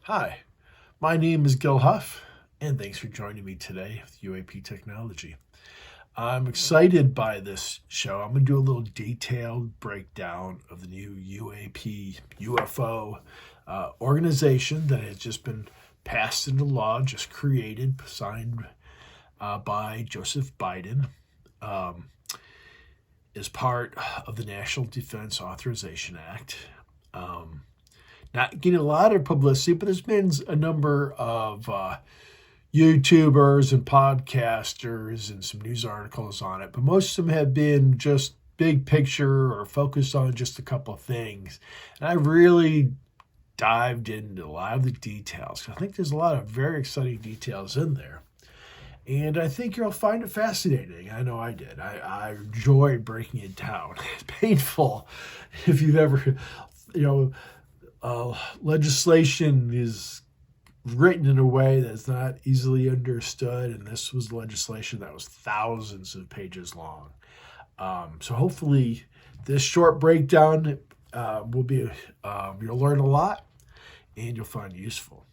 Hi, my name is Gil Huff, and thanks for joining me today with UAP Technology. I'm excited by this show. I'm going to do a little detailed breakdown of the new UAP UFO organization that has just been passed into law, just created, signed by Joseph Biden. As part of the National Defense Authorization Act. Not getting a lot of publicity, but there's been a number of YouTubers and podcasters and some news articles on it, but most of them have been just big picture or focused on just a couple of things. And I really dived into a lot of the details. I think there's a lot of very exciting details in there. And I think you'll find it fascinating. I know I did. I enjoyed breaking it down. It's painful if you've ever, legislation is written in a way that's not easily understood. And this was legislation that was thousands of pages long. So hopefully this short breakdown will be, you'll learn a lot and you'll find it useful.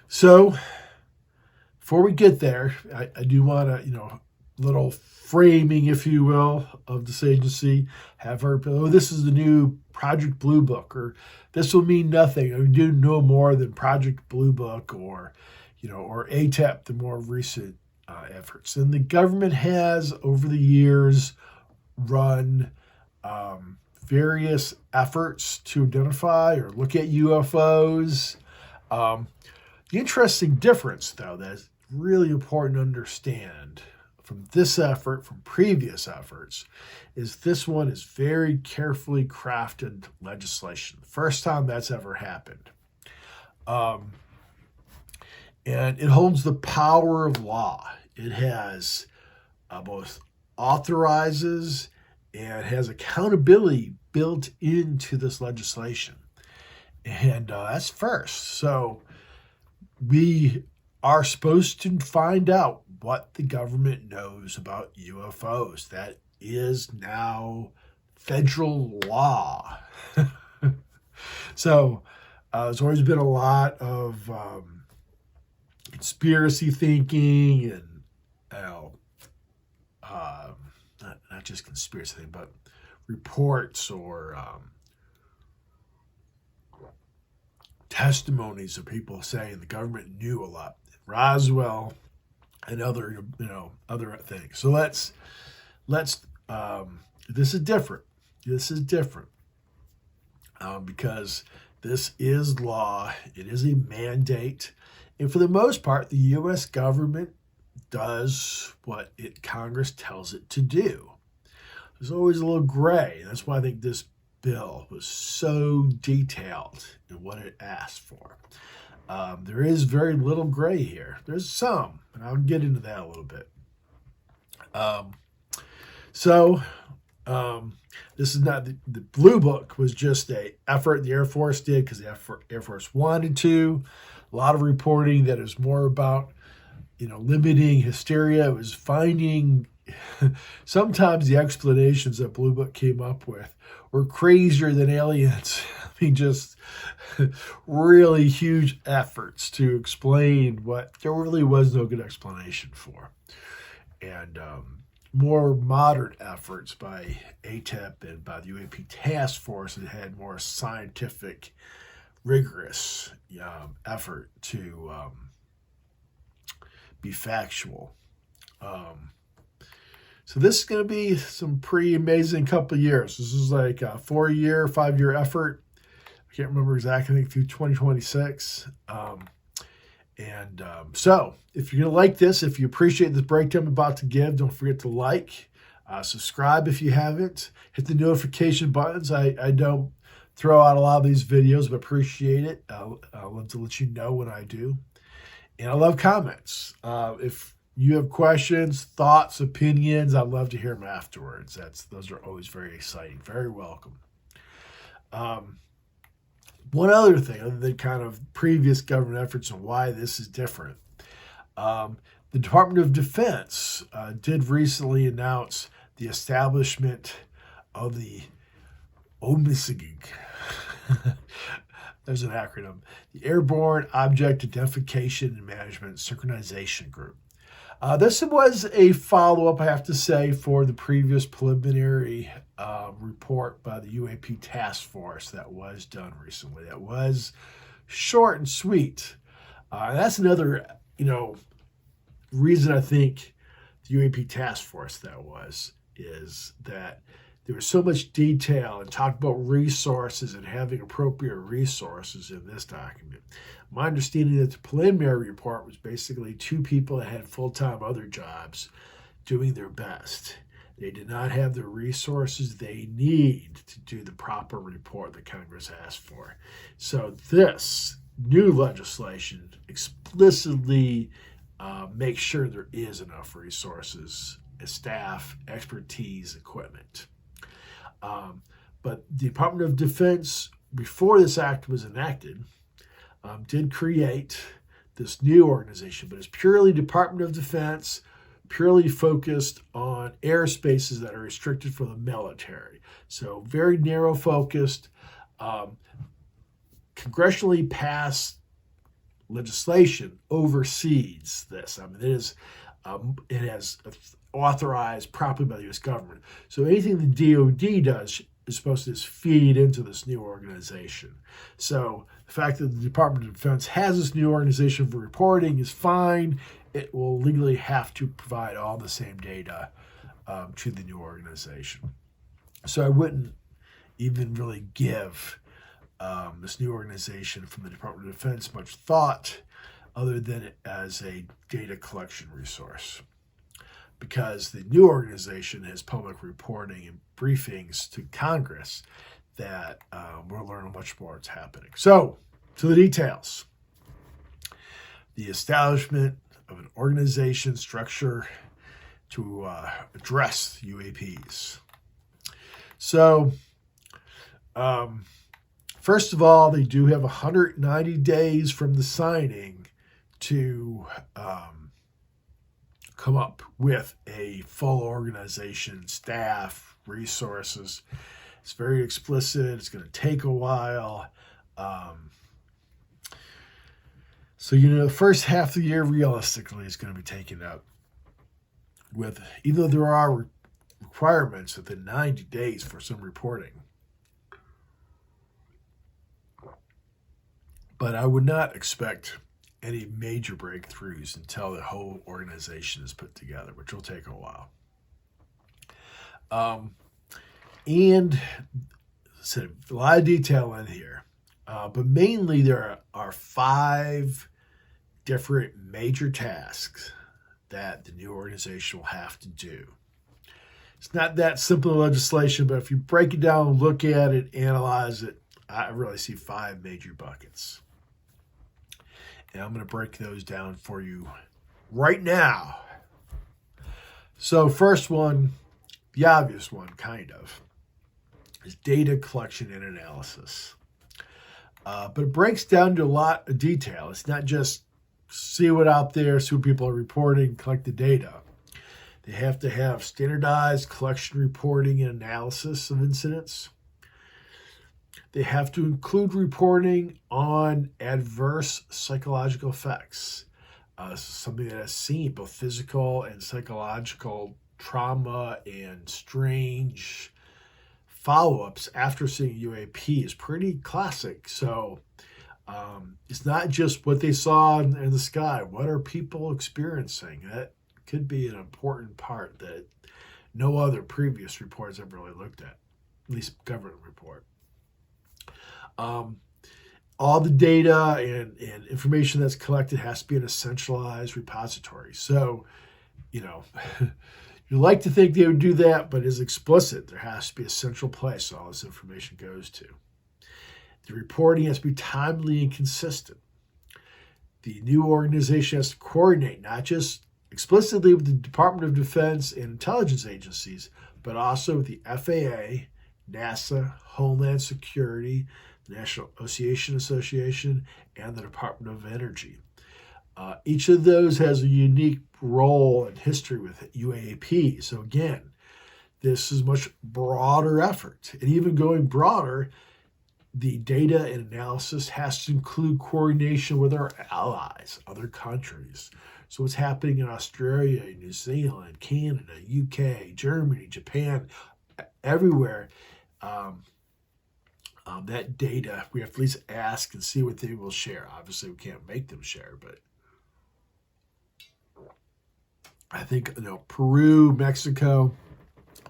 So before we get there, I do want to, little framing, if you will, of this agency. This is the new Project Blue Book, or this will mean nothing. I do no more than Project Blue Book or ATEP, the more recent efforts. And the government has, over the years, run various efforts to identify or look at UFOs. The interesting difference, though, that's really important to understand from this effort, from previous efforts, is this one is very carefully crafted legislation. First time that's ever happened. And it holds the power of law. It has both authorizes and has accountability built into this legislation. And that's first. So we are supposed to find out what the government knows about UFOs. That is now federal law. So there's always been a lot of conspiracy thinking and, not just conspiracy thinking, but reports or testimonies of people saying the government knew a lot. Roswell and other things. So let's this is different. This is different because this is law. It is a mandate. And for the most part, the U.S. government does what Congress tells it to do. There's always a little gray. That's why I think this bill was so detailed in what it asked for. There is very little gray here. There's some, and I'll get into that a little bit. This is not the Blue Book was just a effort the Air Force did because the Air Force wanted to. A lot of reporting that is more about limiting hysteria. It was finding sometimes the explanations that Blue Book came up with were crazier than aliens. I mean, just really huge efforts to explain what there really was no good explanation for. And more modern efforts by ATEP and by the UAP task force that had more scientific, rigorous effort to be factual. So this is going to be some pretty amazing couple of years. This is like a 4-year, 5-year effort. I can't remember exactly, I think through 2026. So if you're going to like this, if you appreciate this breakdown I'm about to give, don't forget to like, subscribe if you haven't, hit the notification buttons. I don't throw out a lot of these videos, but appreciate it. I'll love to let you know when I do. And I love comments. If you have questions, thoughts, opinions, I'd love to hear them afterwards. Those are always very exciting, very welcome. One other thing, other than kind of previous government efforts and why this is different, the Department of Defense did recently announce the establishment of the OMSIG, there's an acronym, the Airborne Object Identification and Management Synchronization Group. This was a follow-up, I have to say, for the previous preliminary report by the UAP task force that was done recently. That was short and sweet. And that's another, reason I think the UAP task force is that there was so much detail and talk about resources and having appropriate resources in this document. My understanding that the preliminary report was basically two people that had full-time other jobs doing their best. They did not have the resources they need to do the proper report that Congress asked for. So this new legislation explicitly makes sure there is enough resources, staff, expertise, equipment. But the Department of Defense, before this act was enacted, did create this new organization, but it's purely Department of Defense, purely focused on airspaces that are restricted for the military. So very narrow focused. Congressionally passed legislation oversees this. I mean, it has authorized properly by the U.S. government. So anything the DoD does is supposed to just feed into this new organization. So the fact that the Department of Defense has this new organization for reporting is fine. It will legally have to provide all the same data to the new organization. So I wouldn't even really give this new organization from the Department of Defense much thought other than it as a data collection resource, because the new organization has public reporting and briefings to Congress that we'll learn much more what's happening. So, to the details. The establishment of an organization structure to address UAPs. So, first of all, they do have 190 days from the signing to come up with a full organization, staff, resources. It's very explicit. It's going to take a while. So, the first half of the year, realistically, is going to be taken up with, even though there are requirements within 90 days for some reporting. But I would not expect any major breakthroughs until the whole organization is put together, which will take a while. And so a lot of detail in here, but mainly there are 5 different major tasks that the new organization will have to do. It's not that simple legislation, but if you break it down, look at it, analyze it, I really see 5 major buckets. And I'm going to break those down for you right now. So first one, the obvious one, kind of, is data collection and analysis. But it breaks down to a lot of detail. It's not just see what out there, see what people are reporting, collect the data. They have to have standardized collection, reporting, and analysis of incidents. They have to include reporting on adverse psychological effects, something that has seen both physical and psychological trauma and strange follow-ups after seeing UAP is pretty classic. So it's not just what they saw in the sky. What are people experiencing? That could be an important part that no other previous reports have really looked at least government report. All the data and information that's collected has to be in a centralized repository. So, you like to think they would do that, but it's explicit. There has to be a central place all this information goes to. The reporting has to be timely and consistent. The new organization has to coordinate, not just explicitly with the Department of Defense and intelligence agencies, but also with the FAA, NASA, Homeland Security, National Ocean Association, and the Department of Energy. Each of those has a unique role and history with UAP. So again, this is a much broader effort. And even going broader, the data and analysis has to include coordination with our allies, other countries. So what's happening in Australia, New Zealand, Canada, UK, Germany, Japan, everywhere, that data, we have to at least ask and see what they will share. Obviously, we can't make them share, but I think, Peru, Mexico,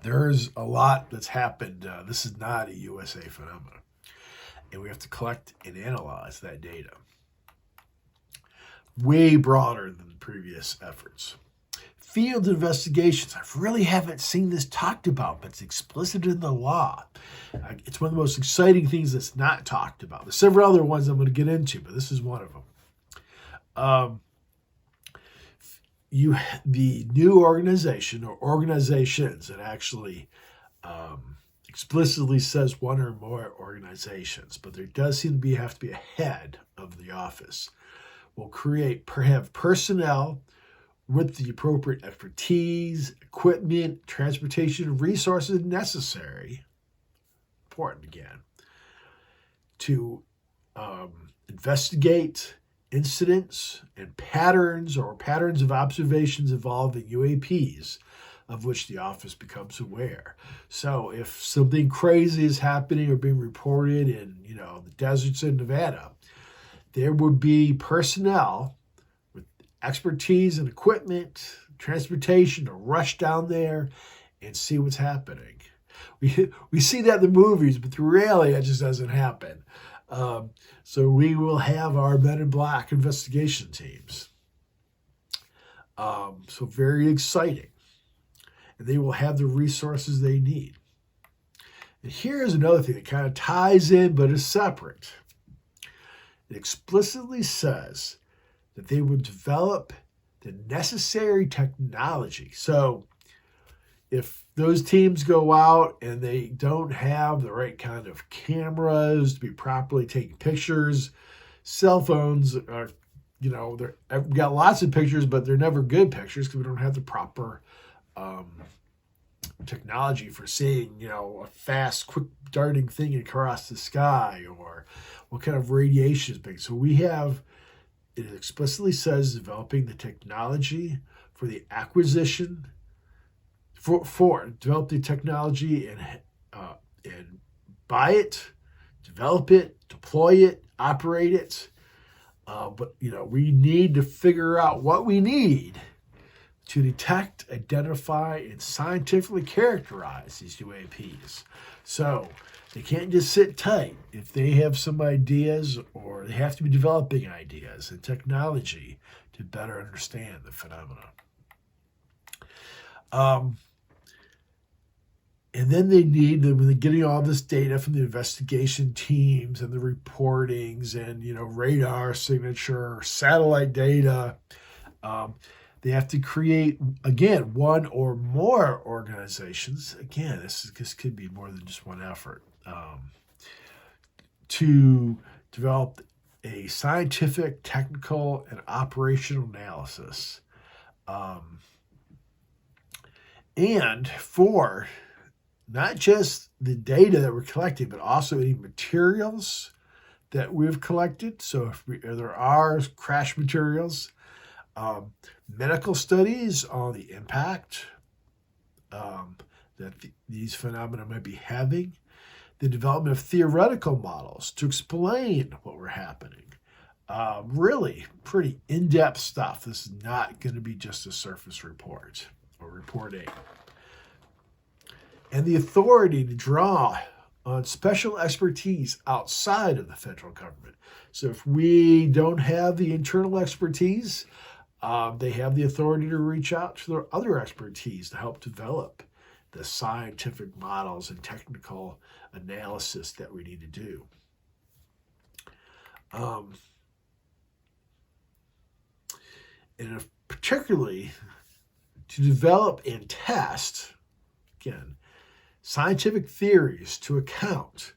there's a lot that's happened. This is not a USA phenomenon. And we have to collect and analyze that data. Way broader than previous efforts. Field investigations. I really haven't seen this talked about, but it's explicit in the law. It's one of the most exciting things that's not talked about. There's several other ones I'm going to get into, but this is one of them. The new organization or organizations that actually explicitly says one or more organizations, but there does seem to have to be a head of the office, will have personnel with the appropriate expertise, equipment, transportation, resources necessary, important again, to investigate incidents and patterns of observations involving UAPs of which the office becomes aware. So if something crazy is happening or being reported in, the deserts of Nevada, there would be personnel with expertise and equipment, transportation to rush down there and see what's happening. We see that in the movies, but the reality, that just doesn't happen. So we will have our Men in Black investigation teams. So very exciting. And they will have the resources they need. And here's another thing that kind of ties in but is separate. It explicitly says that they will develop the necessary technology. So if those teams go out and they don't have the right kind of cameras to be properly taking pictures, cell phones are, they've got lots of pictures, but they're never good pictures because we don't have the proper technology for seeing, a fast, quick darting thing across the sky, or what kind of radiation is big. So it explicitly says developing the technology for the acquisition, for develop the technology and buy it, develop it, deploy it, operate it. But we need to figure out what we need to detect, identify, and scientifically characterize these UAPs. So they can't just sit tight. If they have some ideas, or they have to be developing ideas and technology to better understand the phenomenon. And then when they're getting all this data from the investigation teams and the reportings and, radar signature, satellite data, they have to create, again, one or more organizations. Again, this could be more than just one effort, to develop a scientific, technical, and operational analysis. And for not just the data that we're collecting, but also any materials that we've collected. So if there are crash materials, medical studies on the impact that these phenomena might be having, the development of theoretical models to explain what were happening. Really pretty in-depth stuff. This is not going to be just a surface report or reporting. And the authority to draw on special expertise outside of the federal government. So if we don't have the internal expertise, they have the authority to reach out to their other expertise to help develop the scientific models and technical analysis that we need to do. And particularly to develop and test, again, scientific theories to account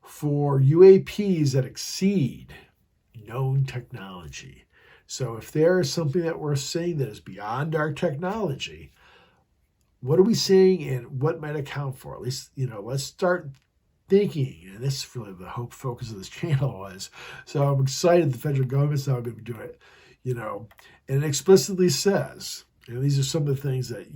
for UAPs that exceed known technology. So if there is something that we're seeing that is beyond our technology, what are we seeing and what might account for? At least, let's start thinking, and this is really the hope focus of this channel was. So I'm excited the federal government's now going to be doing it, and it explicitly says, these are some of the things that,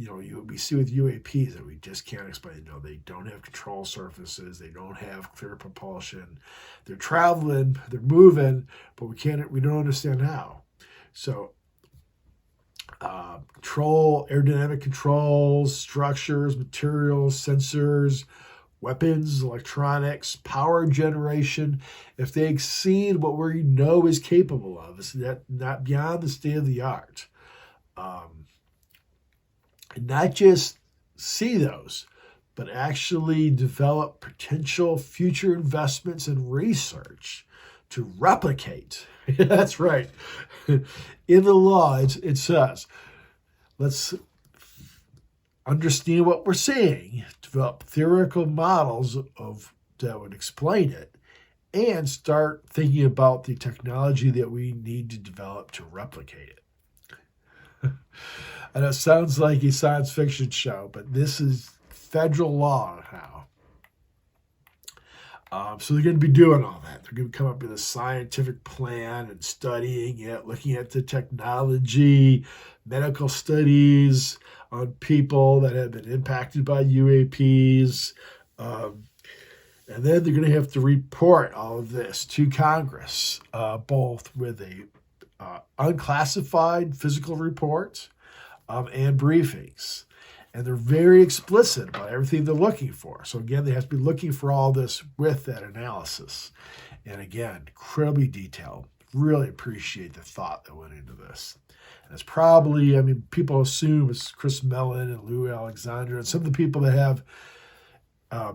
we see with UAPs that we just can't explain. They don't have control surfaces. They don't have clear propulsion. They're traveling, they're moving, but we don't understand how. So aerodynamic controls, structures, materials, sensors, weapons, electronics, power generation, if they exceed what we know is capable of, it's not beyond the state of the art. And not just see those, but actually develop potential future investments in research to replicate. That's right. In the law, it says, let's understand what we're seeing, develop theoretical models that would explain it, and start thinking about the technology that we need to develop to replicate it. And it sounds like a science fiction show, but this is federal law now. So they're going to be doing all that. They're going to come up with a scientific plan and studying it, looking at the technology, medical studies on people that have been impacted by UAPs. And then they're going to have to report all of this to Congress, both with a unclassified physical report and briefings. And they're very explicit about everything they're looking for. So again, they have to be looking for all this with that analysis. And again, incredibly detailed. Really appreciate the thought that went into this. And it's probably, people assume it's Chris Mellon and Lou Alexander and some of the people that have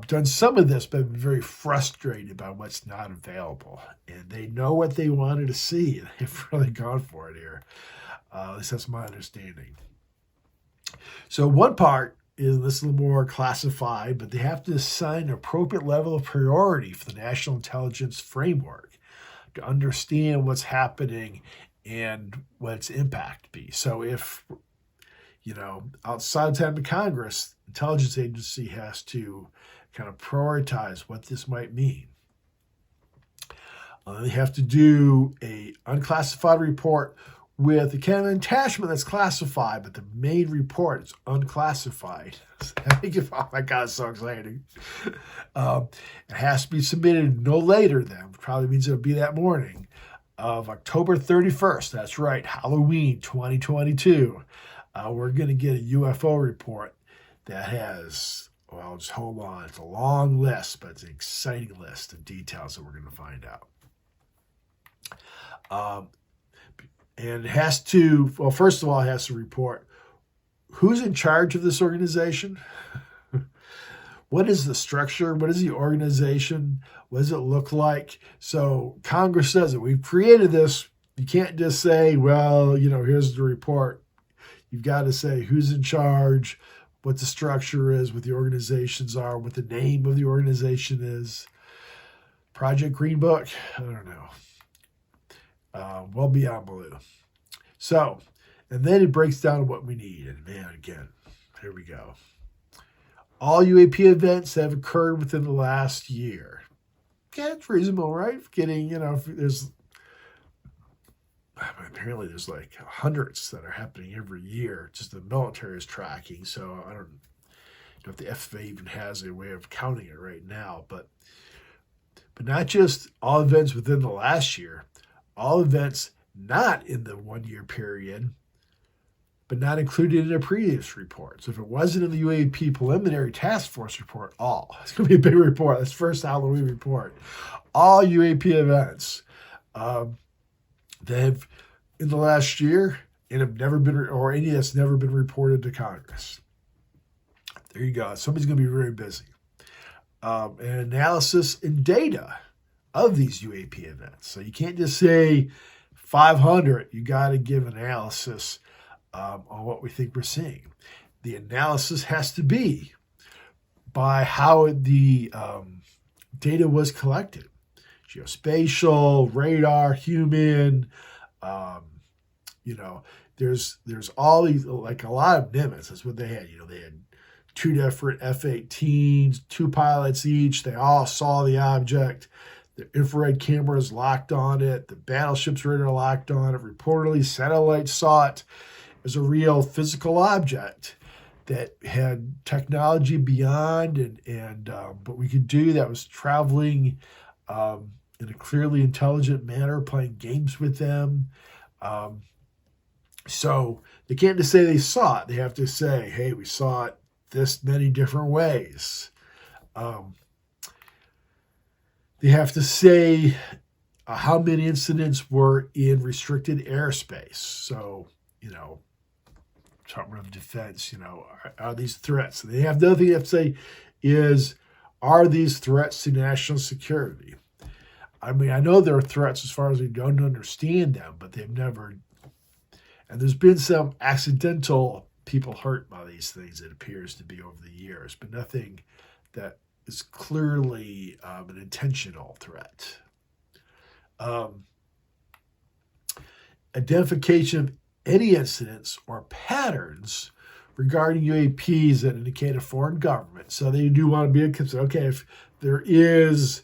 done some of this, but been very frustrated by what's not available. And they know what they wanted to see, and they've really gone for it here. At least that's my understanding. So one part is this a little more classified, but they have to assign an appropriate level of priority for the national intelligence framework to understand what's happening and what its impact be. So if, outside of time of Congress, intelligence agency has to kind of prioritize what this might mean. They have to do a unclassified report with a kind of attachment that's classified, but the main report is unclassified. Oh my God, it's so exciting. It has to be submitted no later than, probably means it'll be that morning, of October 31st. That's right, Halloween 2022. We're going to get a UFO report that has, just hold on, it's a long list, but it's an exciting list of details that we're going to find out. And it has to, first of all, it has to report who's in charge of this organization, what is the structure, what is the organization, what does it look like? So Congress says that we've created this. You can't just say, here's the report. You've got to say who's in charge, what the structure is, what the organizations are, what the name of the organization is. Project Green Book? I don't know. Well beyond blue. So, and then it breaks down what we need. And man, again, here we go. All UAP events that have occurred within the last year. Okay, it's reasonable, right? Getting, apparently there's like hundreds that are happening every year. Just the military is tracking. So I don't know if the FAA even has a way of counting it right now. But not just all events within the last year, all events not in the 1 year period, but not included in a previous report. So if it wasn't in the UAP preliminary task force report, it's going to be a big report. That's the first Halloween report. All UAP events that have in the last year and have never been, or any that's never been reported to Congress. There you go. Somebody's going to be very busy. And analysis and data of these UAP events. So you can't just say 500. You got to give analysis on what we think we're seeing. The analysis has to be by how the data was collected. Geospatial, radar, human, there's all these, like a lot of NIMS. That's what they had. They had two different F-18s, two pilots each. They all saw the object. The infrared cameras locked on it. The battleship's radar locked on it. Reportedly, satellites saw it as a real physical object that had technology beyond and what we could do that was traveling in a clearly intelligent manner, playing games with them. So they can't just say they saw it. They have to say, hey, we saw it this many different ways. They have to say how many incidents were in restricted airspace. So, Department of Defense, are these threats? And they have the other thing they have to say is, are these threats to national security? I mean, I know there are threats as far as we don't understand them, but they've never, and there's been some accidental people hurt by these things, it appears to be over the years, but nothing that is clearly an intentional threat. Identification of any incidents or patterns regarding UAPs that indicate a foreign government. So they do want to be considered, okay, if there is,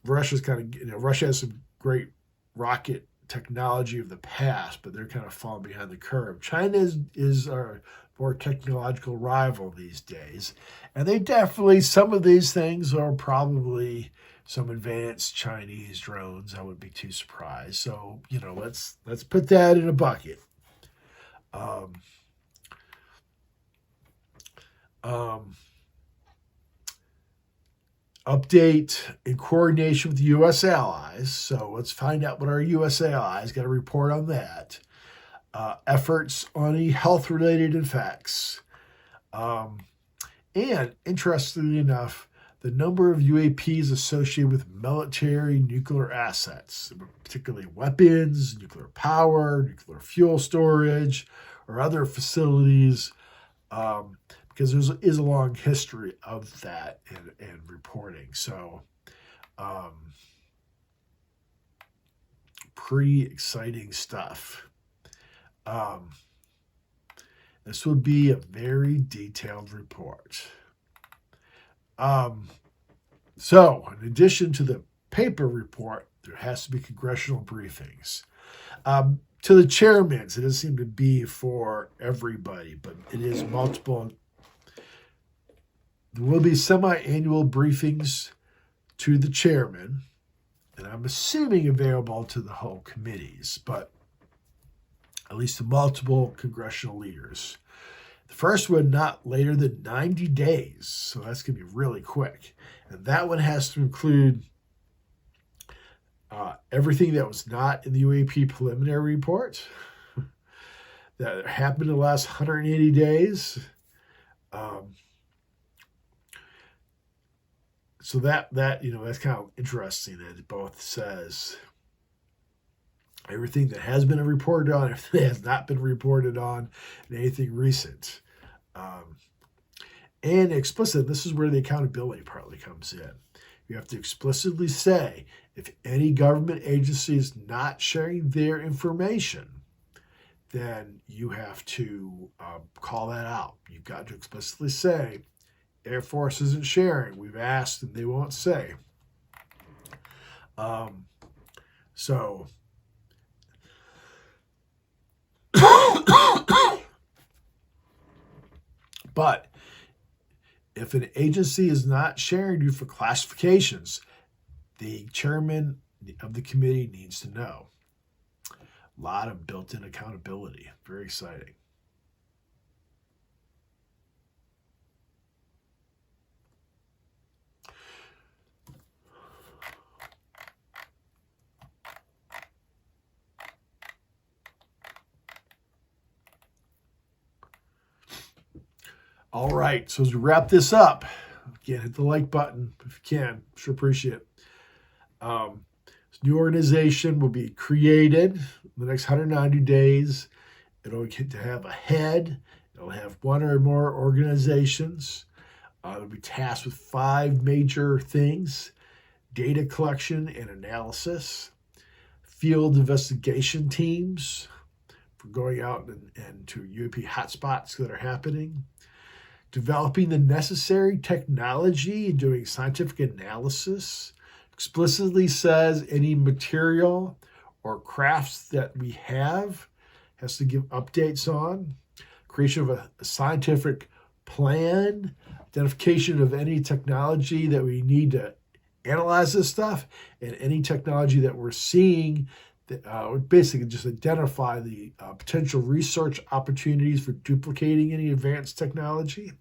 Russia has some great rocket technology of the past, but they're kind of falling behind the curve. China is our more technological rival these days. And they definitely, some of these things are probably some advanced Chinese drones. I wouldn't be too surprised. So, let's put that in a bucket. Update in coordination with the U.S. allies. So let's find out what our U.S. allies got to report on that. Efforts on any health-related effects. And interestingly enough, the number of UAPs associated with military nuclear assets, particularly weapons, nuclear power, nuclear fuel storage, or other facilities, because there is a long history of that and reporting. So, pretty exciting stuff. This would be a very detailed report. So, in addition to the paper report, there has to be congressional briefings. To the chairmen, it doesn't seem to be for everybody, but it is multiple. There will be semi-annual briefings to the chairman, and I'm assuming available to the whole committees, but at least to multiple congressional leaders. The first one not later than 90 days, so that's going to be really quick. And that one has to include everything that was not in the UAP preliminary report that happened in the last 180 days. So that's kind of interesting that it both says everything that has been reported on, everything that has not been reported on, and anything recent. And explicit, this is where the accountability partly comes in. You have to explicitly say if any government agency is not sharing their information, then you have to call that out. You've got to explicitly say, Air Force isn't sharing. We've asked and they won't say. So but if an agency is not sharing you for classifications, the chairman of the committee needs to know. A lot of built-in accountability. Very exciting. All right, so as we wrap this up, again, hit the like button if you can. Sure appreciate it. This new organization will be created in the next 190 days. It'll get to have a head. It'll have one or more organizations. It'll be tasked with 5 major things: data collection and analysis, field investigation teams for going out and to UAP hotspots that are happening, developing the necessary technology and doing scientific analysis. Explicitly says any material or crafts that we have has to give updates on. Creation of a scientific plan, identification of any technology that we need to analyze this stuff, and any technology that we're seeing that would basically just identify the potential research opportunities for duplicating any advanced technology.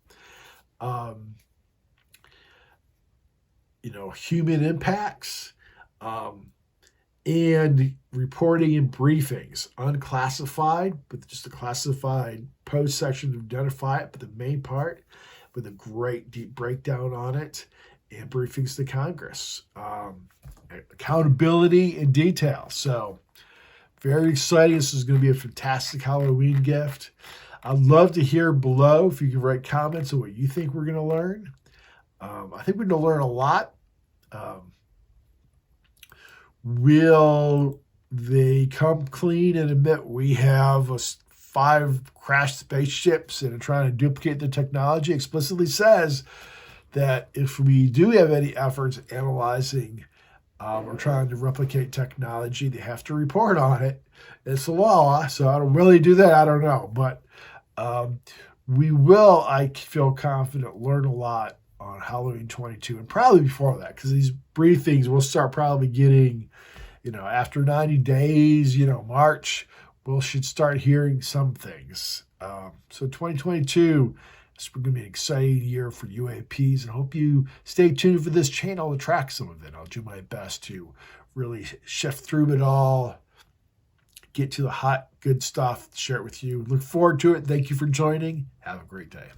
Human impacts, and reporting and briefings, unclassified, with just a classified post section to identify it, but the main part with a great deep breakdown on it, and briefings to Congress. Accountability and detail. So very exciting. This is going to be a fantastic Halloween gift. I'd love to hear below if you can write comments on what you think we're going to learn. I think we're going to learn a lot. Will they come clean and admit we have 5 crashed spaceships and are trying to duplicate the technology? Explicitly says that if we do have any efforts analyzing or trying to replicate technology, they have to report on it. It's a law, so how to really do that, I don't know. But we will, I feel confident, learn a lot on Halloween 22 and probably before that, because these briefings we'll start probably getting, after 90 days, March, we should start hearing some things. So 2022 is going to be an exciting year for UAPs, and hope you stay tuned for this channel to track some of it. I'll do my best to really shift through it all, get to the hot, good stuff, share it with you. Look forward to it. Thank you for joining. Have a great day.